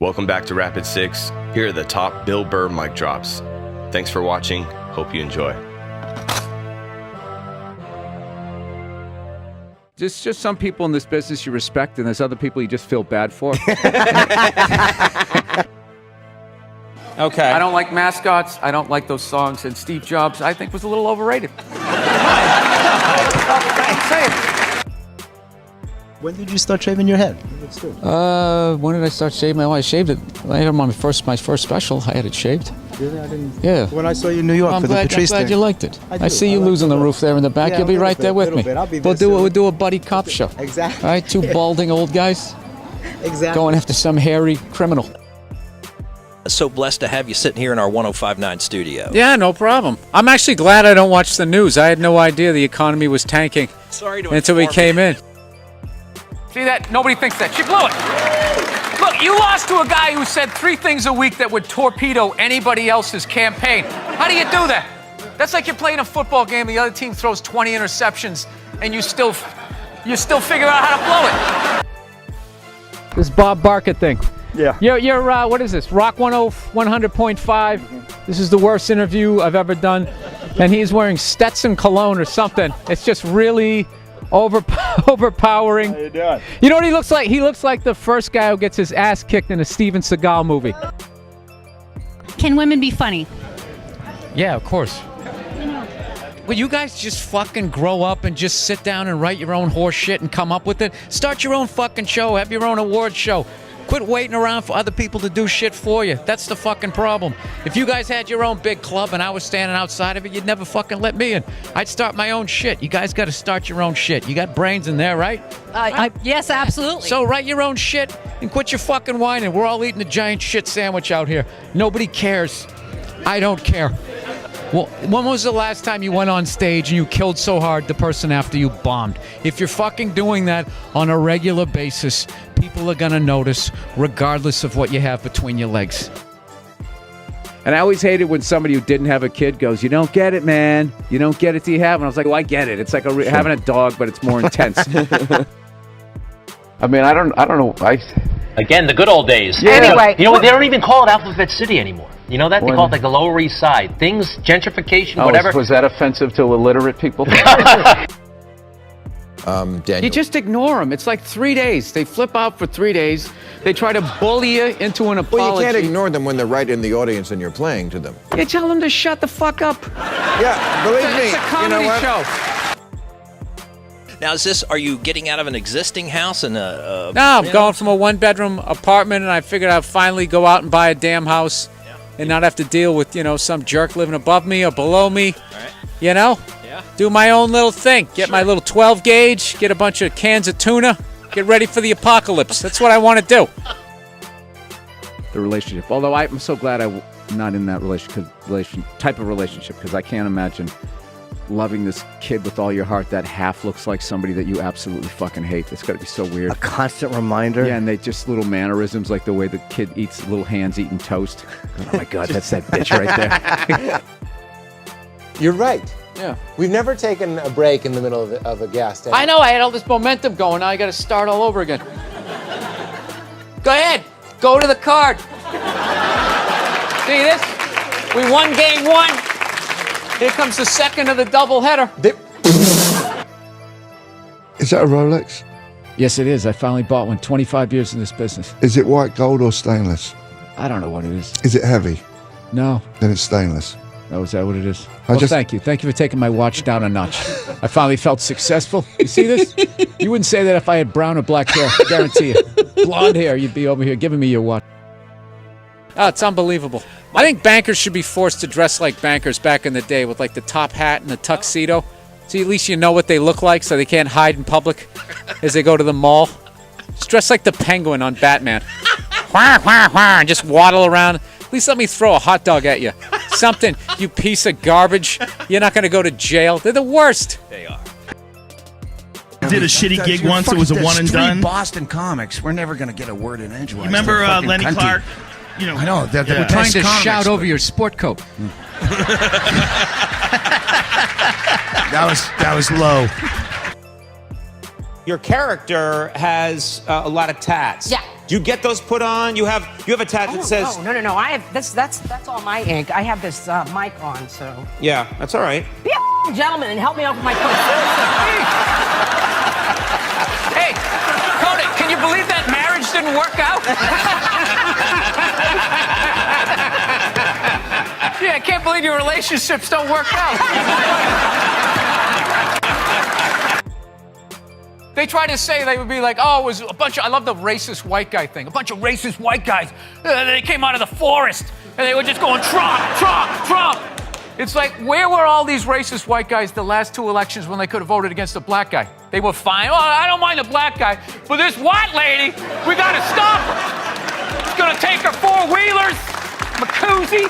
Welcome back to Rapid 6. Here are the top Bill Burr mic drops. Thanks for watching. Hope you enjoy. There's just some people in this business you respect, and there's other people you just feel bad for. Okay. I don't like mascots. I don't like those songs. And Steve Jobs, I think, was a little overrated. Say it. When did you start shaving your head? When did I start shaving? Well, I shaved it. I had my first special. I had it shaved. Really? I didn't. Yeah. When I saw you in New York I'm for the glad Patrice you liked it. I do. I see you I like losing it a the little roof there in the back. Yeah, You'll be a little right there bit, with little me. bit. I'll be there We'll soon. do a buddy cop show. Exactly. All right, two balding old guys Exactly. going after some hairy criminal. So blessed to have you sitting here in our 105.9 studio. Yeah, no problem. I'm actually glad I don't watch the news. I had no idea the economy was tanking Sorry to until we inform came in. See that? Nobody thinks that. She blew it. Look, you lost to a guy who said 3 things a week that would torpedo anybody else's campaign. How do you do that? That's like you're playing a football game, the other team throws 20 interceptions, and you still figure out how to blow it. This Bob Barker thing. Yeah. You're what is this? Rock 100.5. This is the worst interview I've ever done. And he's wearing Stetson cologne or something. It's just really overpowering. How you doing? You know what he looks like? He looks like the first guy who gets his ass kicked in a Steven Seagal movie. Can women be funny? Yeah, of course. Will you guys just fucking grow up and just sit down and write your own horse shit and come up with it? Start your own fucking show. Have your own award show. Quit waiting around for other people to do shit for you. That's the fucking problem. If you guys had your own big club and I was standing outside of it, you'd never fucking let me in. I'd start my own shit. You guys got to start your own shit. You got brains in there, right? Yes, absolutely. So write your own shit and quit your fucking whining. We're all eating a giant shit sandwich out here. Nobody cares. I don't care. Well, when was the last time you went on stage and you killed so hard the person after you bombed? If you're fucking doing that on a regular basis, people are gonna notice regardless of what you have between your legs. And I always hated when somebody who didn't have a kid goes, "You don't get it, man. You don't get it till you have." And I was like, "Well, I get it. It's like having a dog, but it's more intense." I mean, I don't know. Again, the good old days. Yeah. Anyway. You know what? They don't even call it Alphabet City anymore. You know that? They call it like the Lower East Side. Things, gentrification, whatever. Was that offensive to illiterate people? Daniel. You just ignore them. It's like 3 days. They flip out for 3 days. They try to bully you into an apology. Well, you can't ignore them when they're right in the audience and you're playing to them. You tell them to shut the fuck up. Yeah, believe me. It's a comedy show. Now, are you getting out of an existing house and No, I'm going from a 1-bedroom apartment, and I figured I'd finally go out and buy a damn house and not have to deal with, some jerk living above me or below me. All right. Yeah. Do my own little thing. Get my little 12 gauge, get a bunch of cans of tuna, get ready for the apocalypse. That's what I want to do. The relationship. Although I'm so glad I'm not in that type of relationship, because I can't imagine loving this kid with all your heart that half looks like somebody that you absolutely fucking hate. It's got to be so weird. A constant reminder. Yeah, and they just little mannerisms, like the way the kid eats little hands eating toast. Oh my God, that's that bitch right there. You're right. Yeah. We've never taken a break in the middle of a gas station. I know, I had all this momentum going. Now I got to start all over again. Go ahead. Go to the card. See this? We won game 1. Here comes the second of the doubleheader. Is that a Rolex? Yes, it is. I finally bought one. 25 years in this business. Is it white gold or stainless? I don't know what it is. Is it heavy? No. Then it's stainless. Oh, is that what it is? I Well, just- thank you. Thank you for taking my watch down a notch. I finally felt successful. You see this? You wouldn't say that if I had brown or black hair. I guarantee you. Blonde hair, you'd be over here giving me your watch. Oh, it's unbelievable. I think bankers should be forced to dress like bankers back in the day with like the top hat and the tuxedo. So at least you know what they look like so they can't hide in public as they go to the mall. Just dress like the Penguin on Batman. And just waddle around. At least let me throw a hot dog at you. Something, you piece of garbage. You're not going to go to jail. They're the worst. They are. Did a shitty gig once. It was a one and done. Boston comics. We're never going to get a word in edgewise. You remember Lenny Clark? You know, I know. They're Yeah. the We're trying best to comics, shout but over your sport coat. That was low. Your character has a lot of tats. Yeah. Do you get those put on? You have a tat that says. No. I have that's all my ink. I have this mic on, so. Yeah, that's all right. Be a gentleman and help me out with my coat. Hey, Cody, can you believe that marriage didn't work out? Yeah, I can't believe your relationships don't work out. They try to say, they would be like, oh, it was a bunch of, I love the racist white guy thing. A bunch of racist white guys. They came out of the forest and they were just going, Trump, Trump, Trump. It's like, where were all these racist white guys the last 2 elections when they could have voted against a black guy? They were fine. Oh, I don't mind the black guy, but this white lady, we got to stop her. She's going to take her four-wheelers, Macuzzi.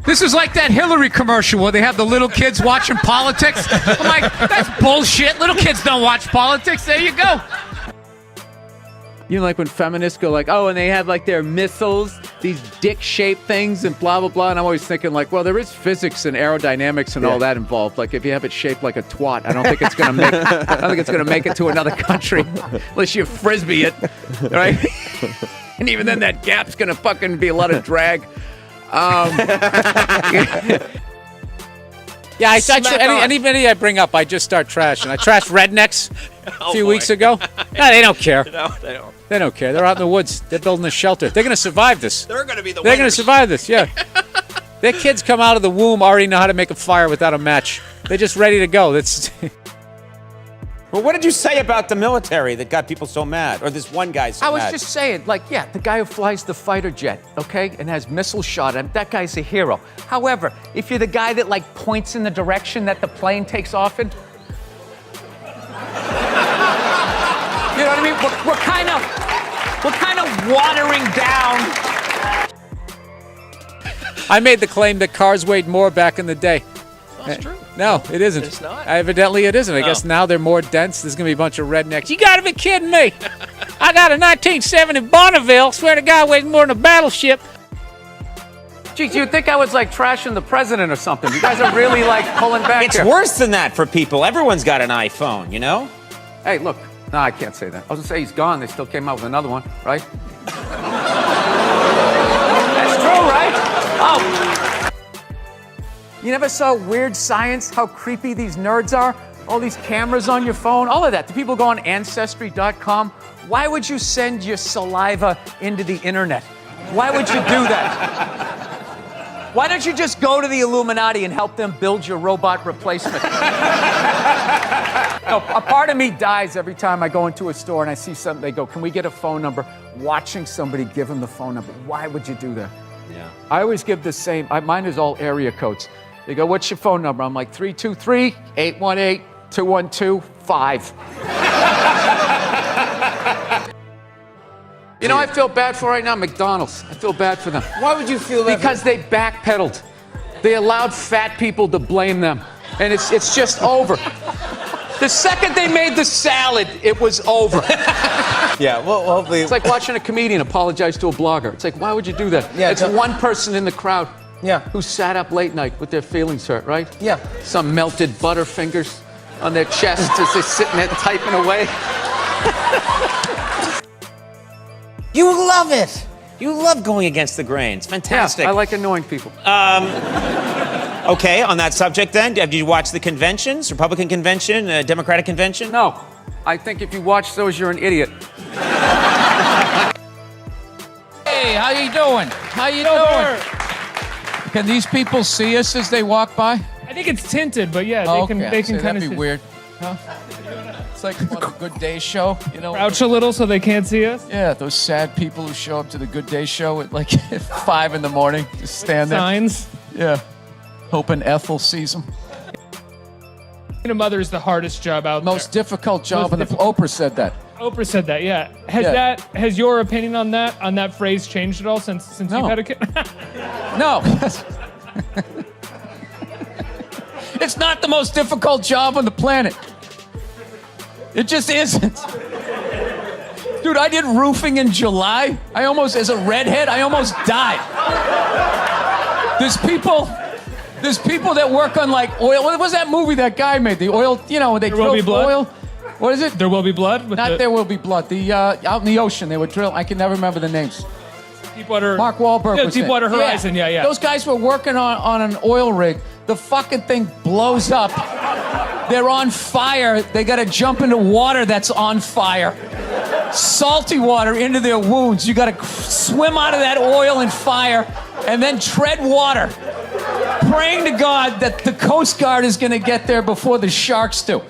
This is like that Hillary commercial where they have the little kids watching politics. I'm like, that's bullshit. Little kids don't watch politics. There you go. You know, like when feminists go like, oh, and they have like their missiles, these dick-shaped things and blah, blah, blah. And I'm always thinking like, well, there is physics and aerodynamics and all that involved. Like if you have it shaped like a twat, I don't think it's going to make it to another country unless you frisbee it, right? And even then that gap's going to fucking be a lot of drag. Yeah, anybody I bring up, I just start trashing. I trashed rednecks a few weeks ago. No, they don't care. No, they don't. They don't care. They're out in the woods. They're building a shelter. They're going to survive this. They're going to be the They're going to survive this, yeah. Their kids come out of the womb already know how to make a fire without a match. They're just ready to go. That's... Well, what did you say about the military that got people so mad? Or this one guy so mad? I was just saying, like, yeah, the guy who flies the fighter jet, okay, and has missiles shot at him, that guy's a hero. However, if you're the guy that, like, points in the direction that the plane takes off in, you know what I mean? We're kind of watering down. I made the claim that cars weighed more back in the day. That's true. No, it isn't. It's not. Evidently, it isn't. I guess now they're more dense. There's going to be a bunch of rednecks. You got to be kidding me. I got a 1970 Bonneville. Swear to God, weighs more than a battleship. Geez, you'd think I was, like, trashing the president or something. You guys are really, like, pulling back It's here. worse than that for people. Everyone's got an iPhone, you know? Hey, look. No, I can't say that. I was going to say he's gone. They still came out with another one, right? That's true, right? Oh. You never saw Weird Science, how creepy these nerds are? All these cameras on your phone, all of that. The people go on Ancestry.com. Why would you send your saliva into the internet? Why would you do that? Why don't you just go to the Illuminati and help them build your robot replacement? No, a part of me dies every time I go into a store and I see something. They go, can we get a phone number? Watching somebody give them the phone number. Why would you do that? Yeah. I always give the same. Mine is all area codes. They go, what's your phone number? I'm like, 323-818-212-5. You know, I feel bad for right now, McDonald's. I feel bad for them. Why would you feel that? Because they backpedaled. They allowed fat people to blame them. And it's just over. The second they made the salad, it was over. Yeah, well, hopefully. It's like watching a comedian apologize to a blogger. It's like, why would you do that? Yeah, it's one person in the crowd. Yeah. Who sat up late night with their feelings hurt, right? Yeah. Some melted butterfingers on their chest as they're sitting there typing away. You love it. You love going against the grain. It's fantastic. Yeah, I like annoying people. Okay, on that subject then, did you watch the conventions? Republican convention, Democratic convention? No. I think if you watch those, you're an idiot. Hey, how you doing? How you doing? Can these people see us as they walk by? I think it's tinted, but yeah, they can kind of be weird. Huh? It's like on a Good Day show, you know? Crouch a little so they can't see us. Yeah, those sad people who show up to the Good Day show at like 5 in the morning, just stand there. Signs. Yeah, hoping Ethel sees them. Being a mother is the hardest job out there. Most difficult job, and Oprah said that. Oprah said that, yeah. Has your opinion on that phrase changed at all since you've had a kid? No. It's not the most difficult job on the planet. It just isn't. Dude, I did roofing in July. As a redhead, I almost died. There's people that work on like oil. What was that movie that guy made? The oil, you know, they drill oil. What is it? There Will Be Blood? Not There Will Be Blood. The out in the ocean, they were drilling. I can never remember the names. Deepwater. Mark Wahlberg Yeah, was in it. Deepwater Horizon. Yeah. Those guys were working on an oil rig. The fucking thing blows up. They're on fire. They got to jump into water that's on fire. Salty water into their wounds. You got to swim out of that oil and fire and then tread water, praying to God that the Coast Guard is going to get there before the sharks do.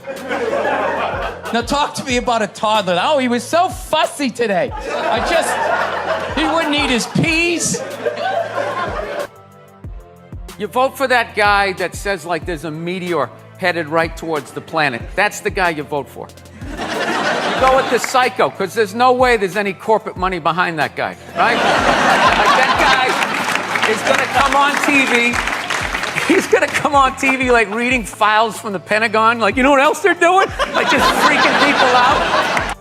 Now talk to me about a toddler. Oh, he was so fussy today. He wouldn't eat his peas. You vote for that guy that says like there's a meteor headed right towards the planet. That's the guy you vote for. You go with the psycho, because there's no way there's any corporate money behind that guy, right? Like that guy is gonna come on TV. He's gonna come on TV like reading files from the Pentagon. Like, you know what else they're doing? Like just freaking people out.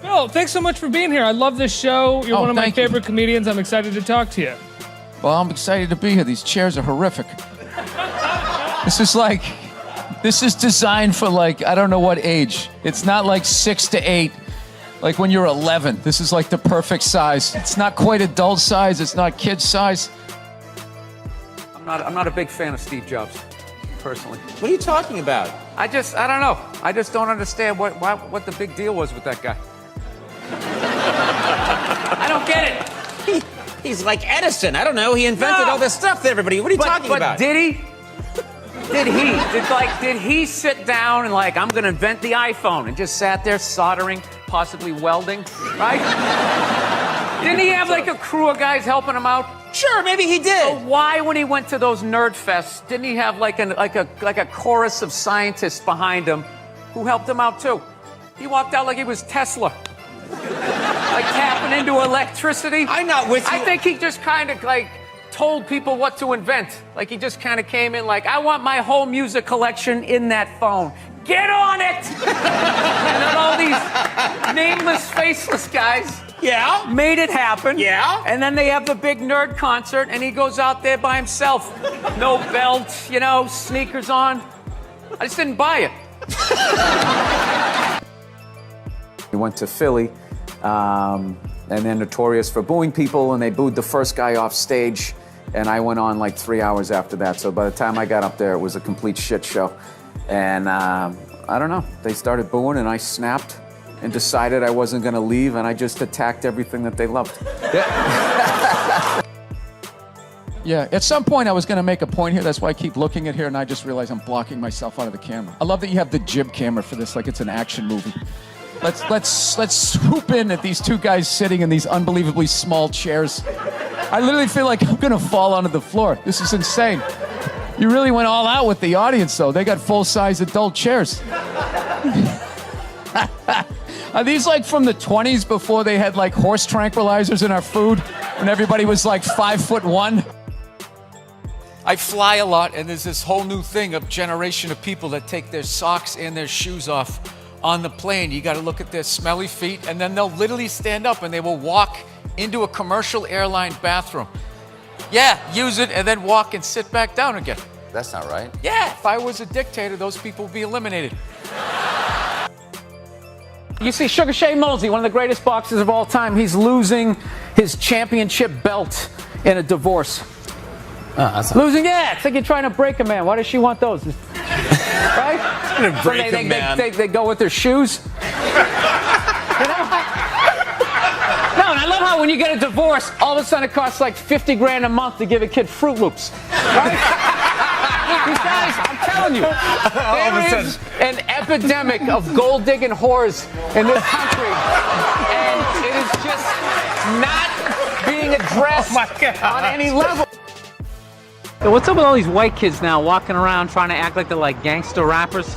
Bill, thanks so much for being here. I love this show. You're one of my favorite comedians. I'm excited to talk to you. Well, I'm excited to be here. These chairs are horrific. This is designed for like, I don't know what age. It's not like 6 to 8, like when you're 11. This is like the perfect size. It's not quite adult size. It's not kid size. I'm not a big fan of Steve Jobs, personally. What are you talking about? I don't know. I just don't understand what the big deal was with that guy. I don't get it. He's like Edison. I don't know. He invented all this stuff to everybody. What are you talking about? But did he? Did he sit down and like, I'm gonna invent the iPhone, and just sat there soldering, possibly welding, right? Didn't he have like a crew of guys helping him out? Sure, maybe he did. So why, when he went to those nerd fests, didn't he have like a chorus of scientists behind him who helped him out too? He walked out like he was Tesla. Like tapping into electricity. I'm not with you. I think he just kind of like told people what to invent. Like he just kind of came in like, I want my whole music collection in that phone. Get on it! And then all these nameless, faceless guys made it happen. Yeah. And then they have the big nerd concert, and he goes out there by himself. No belt, sneakers on. I just didn't buy it. He went to Philly, and they're notorious for booing people, and they booed the first guy off stage, and I went on like 3 hours after that. So by the time I got up there, it was a complete shit show. And I don't know, they started booing, and I snapped and decided I wasn't gonna leave, and I just attacked everything that they loved. Yeah, at some point I was going to make a point here. That's why I keep looking at here, and I just realized I'm blocking myself out of the camera. I love that you have the jib camera for this, like it's an action movie. Let's swoop in at these two guys sitting in these unbelievably small chairs. I literally feel like I'm going to fall onto the floor. This is insane. You really went all out with the audience, though. They got full-size adult chairs. Are these like from the 20s before they had like horse tranquilizers in our food when everybody was like 5'1"? I fly a lot, and there's this whole new thing of generation of people that take their socks and their shoes off on the plane. You got to look at their smelly feet, and then they'll literally stand up and they will walk into a commercial airline bathroom. Yeah, use it and then walk and sit back down again. That's not right. Yeah, if I was a dictator, those people would be eliminated. You see Sugar Shane Mosley, one of the greatest boxers of all time, he's losing his championship belt in a divorce. Losing, it's like you're trying to break a man. Why does she want those? Right? Gonna break a man. They go with their shoes. No, and I love how when you get a divorce, all of a sudden it costs like 50 grand a month to give a kid Fruit Loops. Right? These guys, I'm telling you, there is an epidemic of gold-digging whores in this country, and it is just not being addressed on any level. So what's up with all these white kids now walking around trying to act like they're like gangster rappers?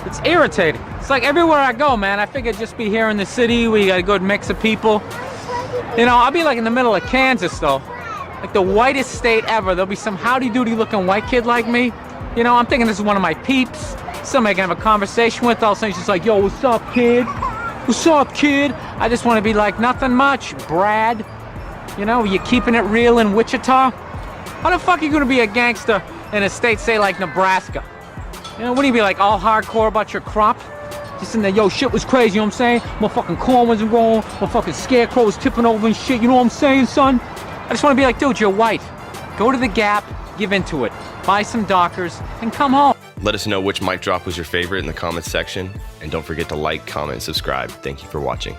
It's irritating. It's like everywhere I go, man, I figure just be here in the city where you got a good mix of people. I'll be like in the middle of Kansas, though. Like the whitest state ever. There'll be some howdy-doody looking white kid like me. I'm thinking this is one of my peeps. Somebody I can have a conversation with. All of a sudden she's like, yo, what's up, kid? What's up, kid? I just want to be like, nothing much, Brad. You keeping it real in Wichita? How the fuck are you going to be a gangster in a state, say, like Nebraska? You know, wouldn't you be like all hardcore about your crop? Just in there, yo, shit was crazy, you know what I'm saying? Motherfucking corn wasn't wrong, motherfucking scarecrow was tipping over and shit, you know what I'm saying, son? I just want to be like, dude, you're white. Go to the Gap, give into it. Buy some Dockers, and come home. Let us know which mic drop was your favorite in the comments section. And don't forget to like, comment, and subscribe. Thank you for watching.